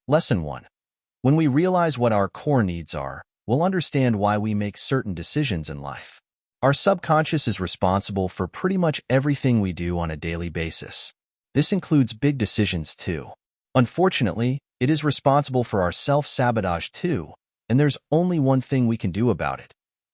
Lesson 1. When we realize what our core needs are, we'll understand why we make certain decisions in life. Our subconscious is responsible for pretty much everything we do on a daily basis. This includes big decisions too. Unfortunately, it is responsible for our self-sabotage too, and there's only one thing we can do about it: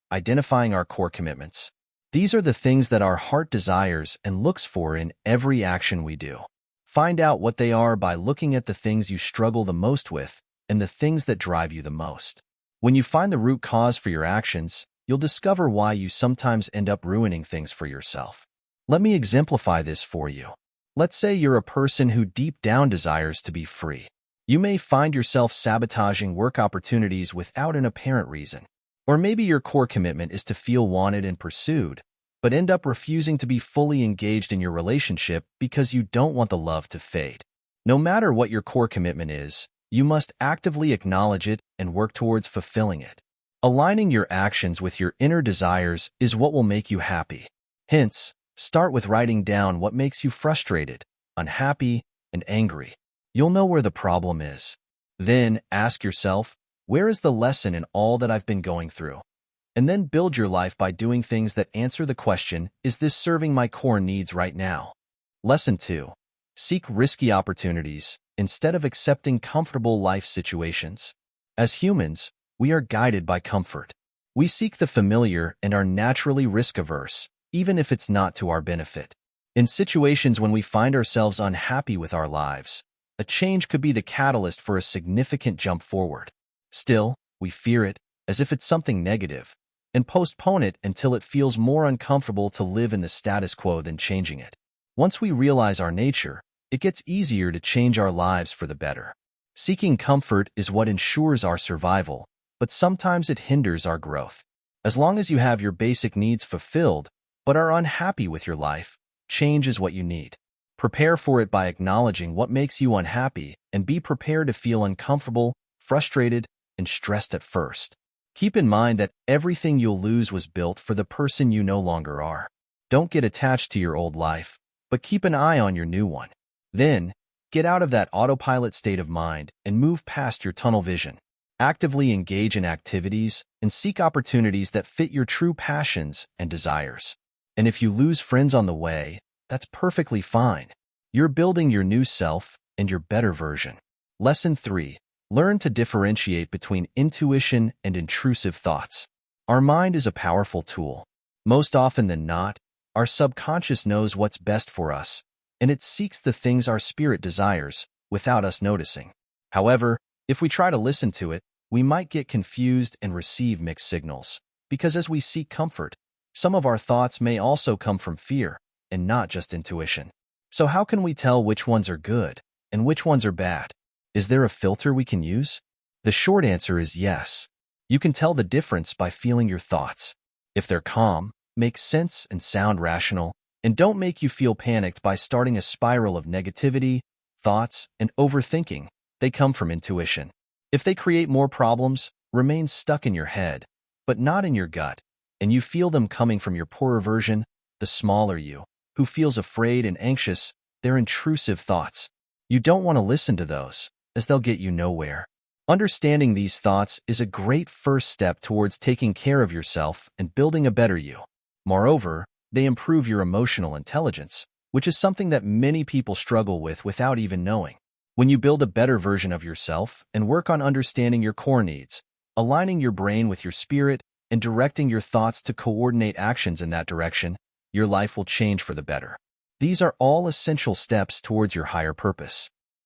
identifying our core commitments. These are the things that our heart desires and looks for in every action we do. Find out what they are by looking at the things you struggle the most with and the things that drive you the most. When you find the root cause for your actions, you'll discover why you sometimes end up ruining things for yourself. Let me exemplify this for you. Let's say you're a person who deep down desires to be free. You may find yourself sabotaging work opportunities without an apparent reason. Or maybe your core commitment is to feel wanted and pursued, but end up refusing to be fully engaged in your relationship because you don't want the love to fade. No matter what your core commitment is, you must actively acknowledge it and work towards fulfilling it. Aligning your actions with your inner desires is what will make you happy. Hence, start with writing down what makes you frustrated, unhappy, and angry. You'll know where the problem is. Then ask yourself, where is the lesson in all that I've been going through? And then build your life by doing things that answer the question, is this serving my core needs right now? Lesson 2. Seek risky opportunities instead of accepting comfortable life situations. As humans, we are guided by comfort. We seek the familiar and are naturally risk-averse, even if it's not to our benefit. In situations when we find ourselves unhappy with our lives, a change could be the catalyst for a significant jump forward. Still, we fear it, as if it's something negative, and postpone it until it feels more uncomfortable to live in the status quo than changing it. Once we realize our nature, it gets easier to change our lives for the better. Seeking comfort is what ensures our survival, but sometimes it hinders our growth. As long as you have your basic needs fulfilled, but are unhappy with your life, change is what you need. Prepare for it by acknowledging what makes you unhappy and be prepared to feel uncomfortable, frustrated, and stressed at first. Keep in mind that everything you'll lose was built for the person you no longer are. Don't get attached to your old life, but keep an eye on your new one. Then, get out of that autopilot state of mind and move past your tunnel vision. Actively engage in activities and seek opportunities that fit your true passions and desires. And if you lose friends on the way, that's perfectly fine. You're building your new self and your better version. Lesson 3. Learn to differentiate between intuition and intrusive thoughts. Our mind is a powerful tool. Most often than not, our subconscious knows what's best for us, and it seeks the things our spirit desires without us noticing. However, if we try to listen to it, we might get confused and receive mixed signals, because as we seek comfort, some of our thoughts may also come from fear and not just intuition. So how can we tell which ones are good and which ones are bad? Is there a filter we can use? The short answer is yes. You can tell the difference by feeling your thoughts. If they're calm, make sense and sound rational, and don't make you feel panicked by starting a spiral of negativity, thoughts, and overthinking, they come from intuition. If they create more problems, remain stuck in your head, but not in your gut, and you feel them coming from your poorer version, the smaller you, who feels afraid and anxious, they're intrusive thoughts. You don't want to listen to those, as they'll get you nowhere. Understanding these thoughts is a great first step towards taking care of yourself and building a better you. Moreover, they improve your emotional intelligence, which is something that many people struggle with without even knowing. When you build a better version of yourself and work on understanding your core needs, aligning your brain with your spirit, and directing your thoughts to coordinate actions in that direction, your life will change for the better. These are all essential steps towards your higher purpose.